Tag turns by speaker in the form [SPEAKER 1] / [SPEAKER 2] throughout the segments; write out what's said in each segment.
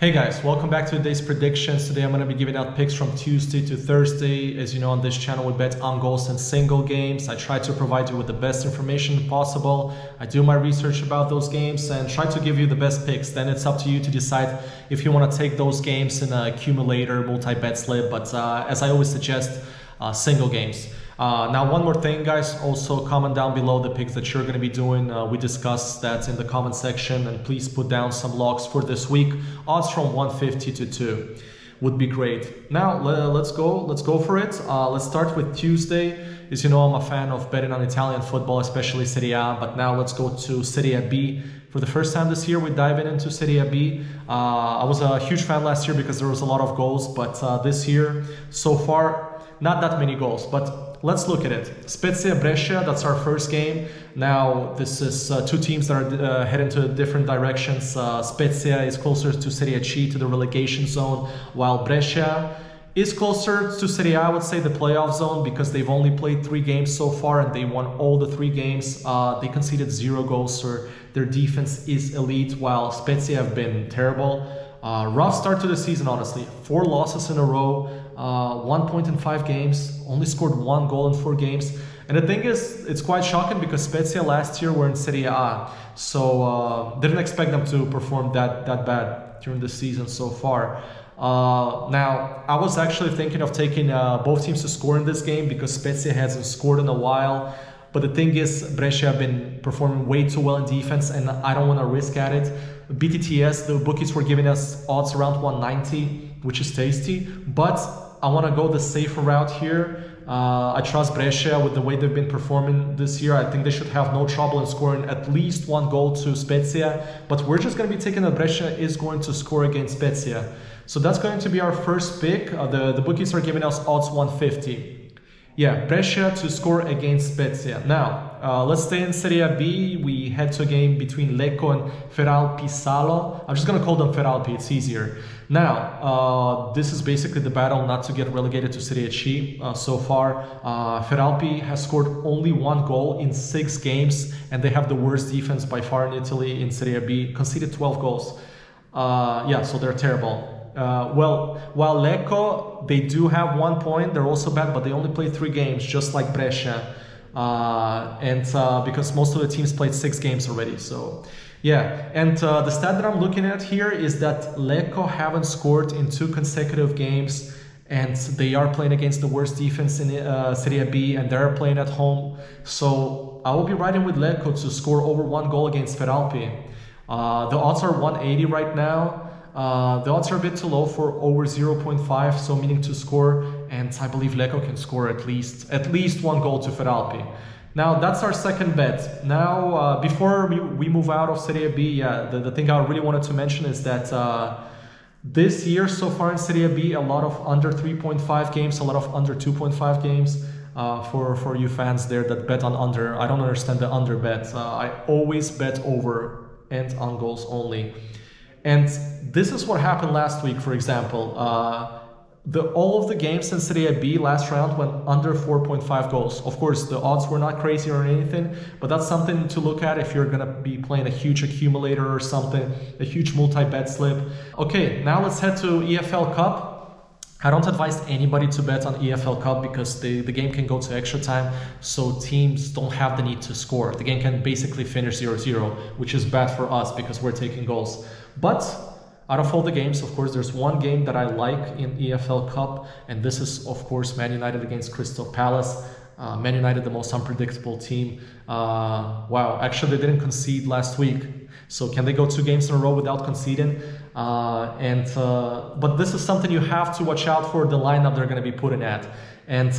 [SPEAKER 1] Hey guys, welcome back to today's predictions. Today I'm going to be giving out picks from Tuesday to Thursday. As you know, on this channel we bet on goals and single games. I try to provide you with the best information possible. I do my research about those games and try to give you the best picks. Then it's up to you to decide if you want to take those games in an accumulator, multi-bet slip. But as I always suggest, single games. Now, one more thing, guys, also comment down below the picks that you're going to be doing. We discussed that in the comment section, and please put down some locks for this week. Odds from 150 to 2 would be great. Now, let's go for it. Let's start with Tuesday. As you know, I'm a fan of betting on Italian football, especially Serie A, but now let's go to Serie B. For the first time this year, we're diving into Serie B. I was a huge fan last year because there was a lot of goals, but this year, so far, not that many goals, but let's look at it. Spezia Brescia, that's our first game. Now, this is two teams that are heading to different directions. Spezia is closer to Serie C, to the relegation zone, while Brescia is closer to Serie A, I would say, the playoff zone, because they've only played 3 games so far and they won all the 3 games. They conceded 0 goals, so their defense is elite, while Spezia have been terrible. Rough start to the season, honestly. 4 losses in a row, 1 point in 5 games, only scored 1 goal in 4 games. And the thing is, it's quite shocking because Spezia last year were in Serie A, so didn't expect them to perform that bad during the season so far. Now, I was actually thinking of taking both teams to score in this game because Spezia hasn't scored in a while. But the thing is, Brescia have been performing way too well in defense, and I don't want to risk at it. BTTS, the bookies were giving us odds around 190, which is tasty. But I want to go the safer route here. I trust Brescia with the way they've been performing this year. I think they should have no trouble in scoring at least 1 goal to Spezia. But we're just going to be taking that Brescia is going to score against Spezia. So that's going to be our first pick. The bookies are giving us odds 150. Yeah, Brescia to score against Spezia. Now, let's stay in Serie B. We head to a game between Lecce and Feralpi Salo. I'm just going to call them Feralpi, it's easier. Now, this is basically the battle not to get relegated to Serie C so far. Feralpi has scored only 1 goal in 6 games, and they have the worst defense by far in Italy in Serie B, conceded 12 goals. Yeah, so they're terrible. Well, while Lecce, they do have 1 point, they're also bad, but they only played 3 games, just like Brescia. Because most of the teams played 6 games already, so yeah. And the stat that I'm looking at here is that Lecce haven't scored in 2 consecutive games, and they are playing against the worst defense in Serie B, and they're playing at home. So I will be riding with Lecce to score over 1 goal against Feralpi. The odds are 180 right now. The odds are a bit too low for over 0.5, so meaning to score, and I believe Lecce can score at least 1 goal to Feralpi. Now, that's our second bet. Now, before we move out of Serie B, yeah, the thing I really wanted to mention is that this year so far in Serie B, a lot of under 3.5 games, a lot of under 2.5 games. For you fans there that bet on under, I don't understand the under bet. I always bet over and on goals only. And this is what happened last week, for example. All of the games in Serie B last round went under 4.5 goals. Of course, the odds were not crazy or anything, but that's something to look at if you're going to be playing a huge accumulator or something, a huge multi-bet slip. Okay, now let's head to EFL Cup. I don't advise anybody to bet on EFL Cup because the game can go to extra time, so teams don't have the need to score. The game can basically finish 0-0, which is bad for us because we're taking goals. But out of all the games, of course, there's one game that I like in EFL Cup, and this is, of course, Man United against Crystal Palace. Man United, the most unpredictable team. Wow, actually, they didn't concede last week. So can they go 2 games in a row without conceding? But this is something you have to watch out for, the lineup they're going to be putting at. And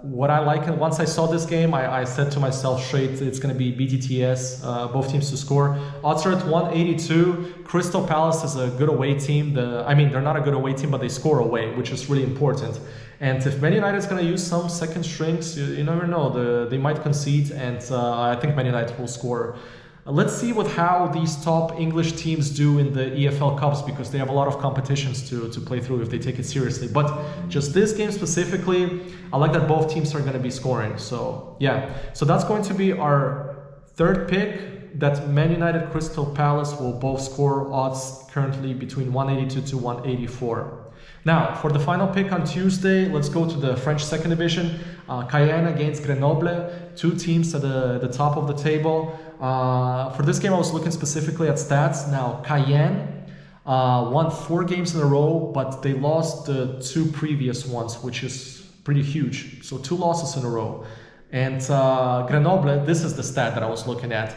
[SPEAKER 1] what I like, and once I saw this game, I said to myself straight, it's going to be BTTS, both teams to score. Odds are at 182. Crystal Palace is a good away team. I mean, they're not a good away team, but they score away, which is really important. And if Man United is going to use some second strings, you never know. They might concede, and I think Man United will score. Let's see how these top English teams do in the EFL Cups, because they have a lot of competitions to play through if they take it seriously. But just this game specifically, I like that both teams are going to be scoring. So yeah, so that's going to be our third pick. that Man United Crystal Palace will both score, odds currently between 182 to 184. Now, for the final pick on Tuesday, let's go to the French second division. Cayenne against Grenoble, two teams at the top of the table. For this game, I was looking specifically at stats. Now, Cayenne won 4 games in a row, but they lost the 2 previous ones, which is pretty huge. So 2 losses in a row. And Grenoble, this is the stat that I was looking at.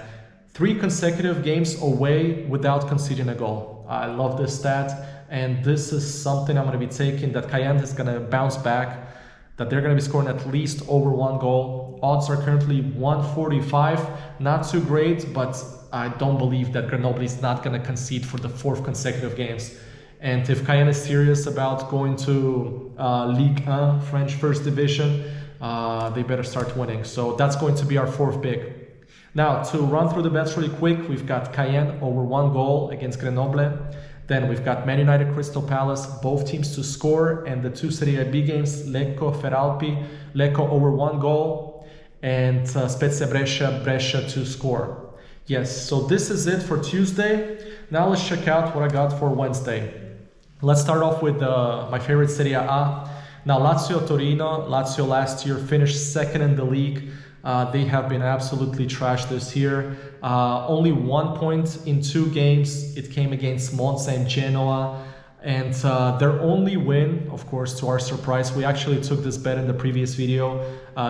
[SPEAKER 1] 3 consecutive games away without conceding a goal. I love this stat. And this is something I'm going to be taking, that Cayenne is going to bounce back, that they're going to be scoring at least over 1 goal. Odds are currently 145. Not too great, but I don't believe that Grenoble is not going to concede for the 4th consecutive games. And if Cayenne is serious about going to Ligue 1, French First Division, they better start winning. So that's going to be our 4th pick. Now, to run through the bets really quick, we've got Cayenne over 1 goal against Grenoble. Then we've got Man United Crystal Palace, both teams to score, and the 2 Serie B games, Lecce Feralpi, Lecce over 1 goal, and Spezia Brescia to score. Yes, so this is it for Tuesday. Now let's check out what I got for Wednesday. Let's start off with my favorite Serie A. Now Lazio Torino. Lazio last year finished 2nd in the league. They have been absolutely trashed this year. Only 1 point in 2 games. It came against Monza and Genoa. And their only win, of course, to our surprise, we actually took this bet in the previous video,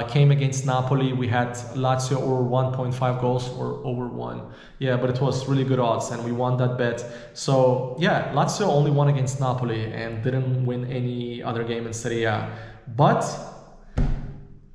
[SPEAKER 1] came against Napoli. We had Lazio over 1.5 goals or over 1. Yeah, but it was really good odds and we won that bet. So yeah, Lazio only won against Napoli and didn't win any other game in Serie A. But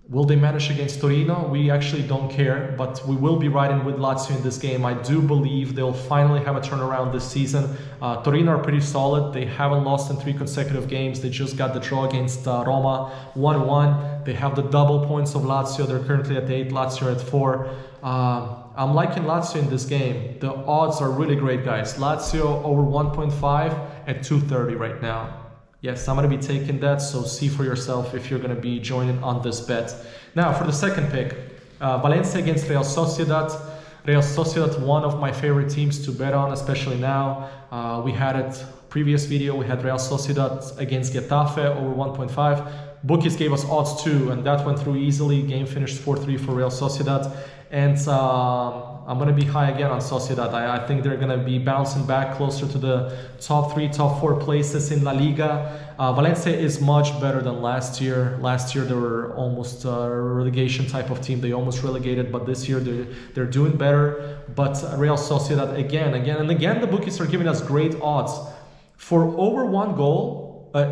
[SPEAKER 1] will they manage against Torino? We actually don't care, but we will be riding with Lazio in this game. I do believe they'll finally have a turnaround this season. Torino are pretty solid. They haven't lost in 3 consecutive games. They just got the draw against Roma, 1-1. They have the double points of Lazio. They're currently at 8, Lazio at 4. I'm liking Lazio in this game. The odds are really great, guys. Lazio over 1.5 at 230 right now. Yes, I'm going to be taking that, so see for yourself if you're going to be joining on this bet. Now, for the second pick, Valencia against Real Sociedad. Real Sociedad, one of my favorite teams to bet on, especially now. We had it previous video, we had Real Sociedad against Getafe over 1.5. Bookies gave us odds too, and that went through easily. Game finished 4-3 for Real Sociedad. And I'm going to be high again on Sociedad. I think they're going to be bouncing back closer to the top 3, top 4 places in La Liga. Valencia is much better than last year. Last year they were almost a relegation type of team. They almost relegated, but this year they're doing better. But Real Sociedad again, the bookies are giving us great odds. For over 1 goal,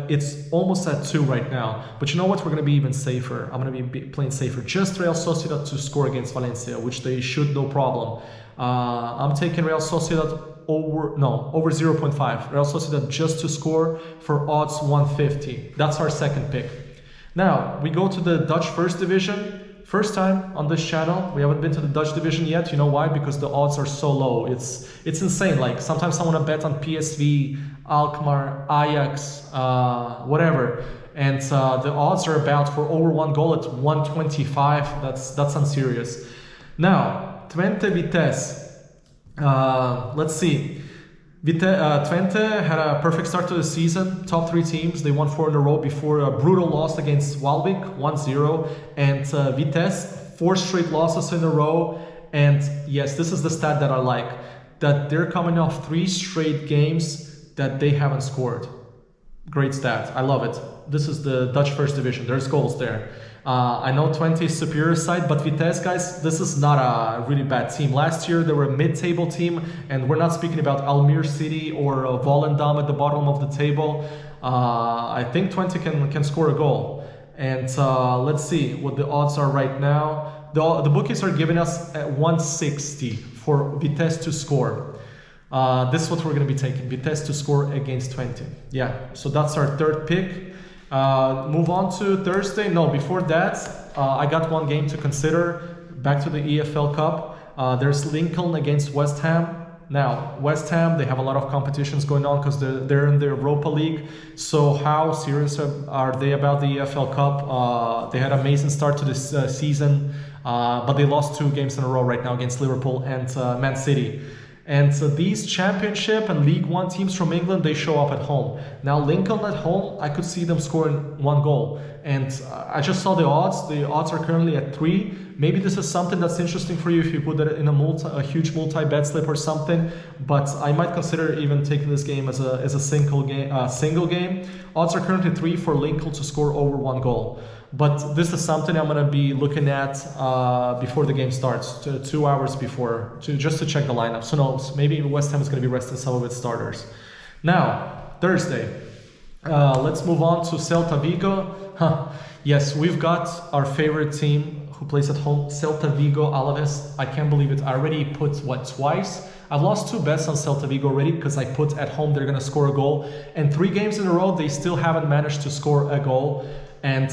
[SPEAKER 1] it's almost at 2 right now. But you know what? We're going to be even safer. I'm going to be playing safer. Just Real Sociedad to score against Valencia, which they should, no problem. I'm taking Real Sociedad over 0.5. Real Sociedad just to score for odds 150. That's our second pick. Now, we go to the Dutch First Division. First time on this channel. We haven't been to the Dutch division yet. You know why? Because the odds are so low. It's insane. Like sometimes I want to bet on PSV, Alkmaar, Ajax, whatever. And the odds are about for over 1 goal at 125. That's unserious. Now, Twente Vitesse. Let's see. Twente had a perfect start to the season. Top 3 teams. They won 4 in a row before a brutal loss against Walvik, 1-0. And Vitesse, 4 straight losses in a row. And yes, this is the stat that I like. That they're coming off 3 straight games that they haven't scored. Great stat. I love it. This is the Dutch First Division. There's goals there. I know Twente is superior side, but Vitesse, guys, this is not a really bad team. Last year, they were a mid-table team, and we're not speaking about Almere City or Volendam at the bottom of the table. I think Twente can score a goal. And let's see what the odds are right now. The bookies are giving us at 160 for Vitesse to score. This is what we're going to be taking. Vitesse to score against Twente. Yeah, so that's our third pick. Move on to Thursday. No, before that, I got one game to consider. Back to the EFL Cup. There's Lincoln against West Ham. Now, West Ham, they have a lot of competitions going on because they're in the Europa League. So how serious are they about the EFL Cup? They had an amazing start to this season, but they lost 2 games in a row right now against Liverpool and Man City. And so these Championship and League One teams from England, they show up at home. Now, Lincoln at home, I could see them scoring 1 goal. And I just saw the odds. The odds are currently at 3. Maybe this is something that's interesting for you if you put it in a huge multi-bet slip or something. But I might consider even taking this game as a single game. Odds are currently 3 for Lincoln to score over 1 goal. But this is something I'm going to be looking at before the game starts, 2 hours before, just to check the lineup. So no, maybe West Ham is going to be resting some of its starters. Now, Thursday. Let's move on to Celta Vigo. Yes, we've got our favorite team who plays at home, Celta Vigo Alaves. I can't believe it. I already put, twice? I've lost 2 bets on Celta Vigo already because I put at home they're going to score a goal. And 3 games in a row, they still haven't managed to score a goal. And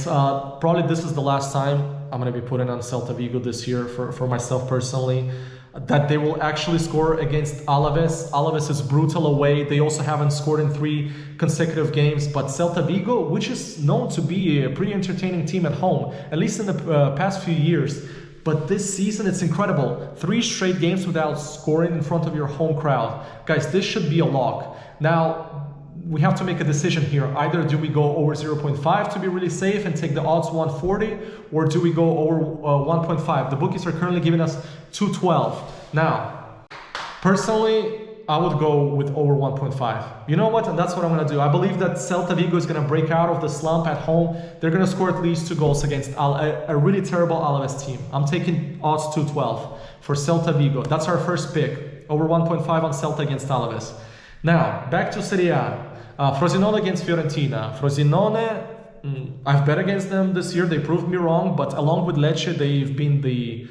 [SPEAKER 1] probably this is the last time I'm going to be putting on Celta Vigo this year for myself personally, that they will actually score against Alaves. Alaves is brutal away. They also haven't scored in 3 consecutive games. But Celta Vigo, which is known to be a pretty entertaining team at home, at least in the past few years. But this season, it's incredible. 3 straight games without scoring in front of your home crowd. Guys, this should be a lock. Now, we have to make a decision here. Either do we go over 0.5 to be really safe and take the odds 140, or do we go over 1.5? The bookies are currently giving us 212. Now, personally, I would go with over 1.5. You know what? And that's what I'm going to do. I believe that Celta Vigo is going to break out of the slump at home. They're going to score at least 2 goals against a really terrible Alaves team. I'm taking odds 212 for Celta Vigo. That's our first pick. Over 1.5 on Celta against Alaves. Now, back to Serie A. Frosinone against Fiorentina. Frosinone, I've bet against them this year. They proved me wrong, but along with Lecce, they've been the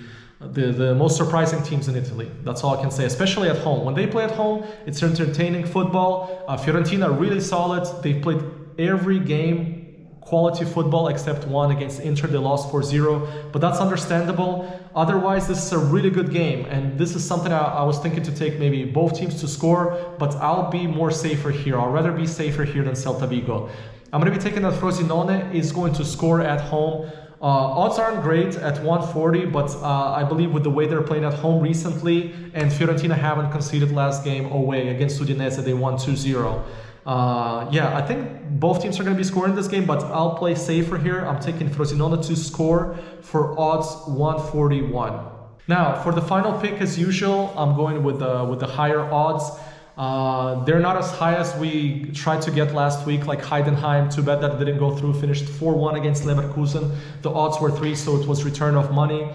[SPEAKER 1] most surprising teams in Italy. That's all I can say, especially at home. When they play at home, it's entertaining football. Fiorentina really solid. They've played every game quality football except one against Inter. They lost 4-0, but that's understandable. Otherwise, this is a really good game, and this is something I was thinking to take maybe both teams to score, but I'll be more safer here. I'll rather be safer here than Celta Vigo. I'm going to be taking that Frosinone is going to score at home. Odds aren't great at 140, but I believe with the way they're playing at home recently, and Fiorentina haven't conceded last game away against Udinese, they won 2-0. Yeah, I think both teams are going to be scoring this game, but I'll play safer here. I'm taking Frosinone to score for odds 141. Now, for the final pick, as usual, I'm going with the higher odds. They're not as high as we tried to get last week, like Heidenheim. Too bad that didn't go through. Finished 4-1 against Leverkusen. The odds were 3, so it was return of money.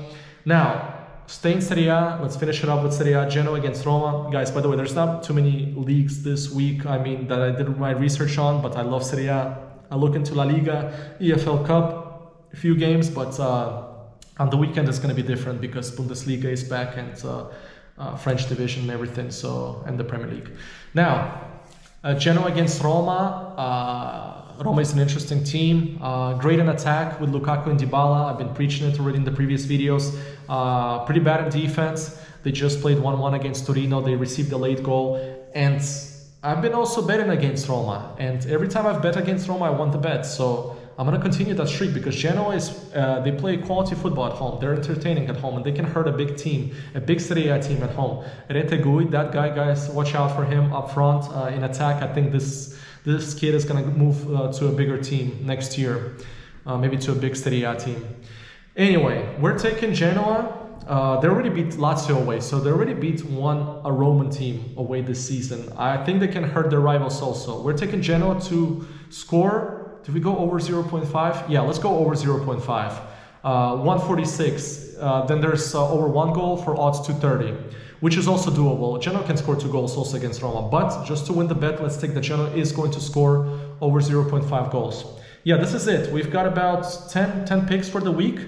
[SPEAKER 1] Now, stay in Serie A. Let's finish it up with Serie A. Genoa against Roma. Guys, by the way, there's not too many leagues this week, that I did my research on, but I love Serie A. I look into LaLiga, EFL Cup, a few games, but on the weekend it's going to be different because Bundesliga is back and French division and everything, and the Premier League. Now, Genoa against Roma. Roma is an interesting team. Great in attack with Lukaku and Dybala. I've been preaching it already in the previous videos. Pretty bad in defense. They just played 1-1 against Torino. They received a late goal. And I've been also betting against Roma. And every time I've bet against Roma, I won the bet. So I'm going to continue that streak because Genoa they play quality football at home. They're entertaining at home and they can hurt a big team, a big Serie A team at home. Retegui, that guy, guys, watch out for him up front in attack. I think this kid is going to move to a bigger team next year, maybe to a big Serie A team. Anyway, we're taking Genoa. They already beat Lazio away, so they already beat a Roman team away this season. I think they can hurt their rivals also. We're taking Genoa to score. Did we go over 0.5? Yeah, let's go over 0.5. 146. Then there's over 1 goal for odds 230, which is also doable. Genoa can score 2 goals also against Roma. But just to win the bet, let's take that Genoa is going to score over 0.5 goals. Yeah, this is it. We've got about 10 picks for the week.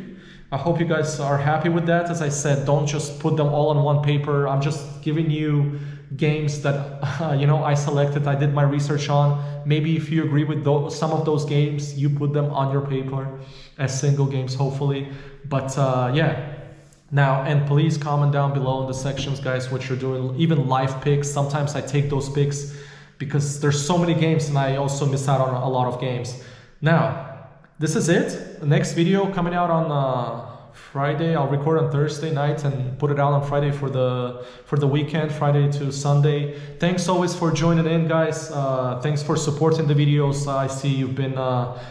[SPEAKER 1] I hope you guys are happy with that. As I said, don't just put them all on one paper. I'm just giving you games that I selected, I did my research on. Maybe if you agree with some of those games, you put them on your paper as single games, hopefully. But yeah, Now, and please comment down below in the sections, guys, what you're doing, even live picks. Sometimes I take those picks because there's so many games and I also miss out on a lot of games. Now, this is it. The next video coming out on Friday. I'll record on Thursday night and put it out on Friday for the weekend, Friday to Sunday. Thanks always for joining in, guys. Thanks for supporting the videos. I see you've been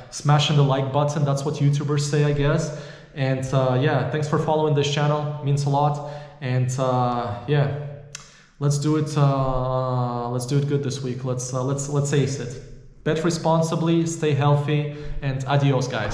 [SPEAKER 1] smashing the like button. That's what YouTubers say, I guess. And yeah, thanks for following this channel. It means a lot. And yeah, let's do it. Let's do it good this week. Let's ace it. Bet responsibly, stay healthy, and adios, guys.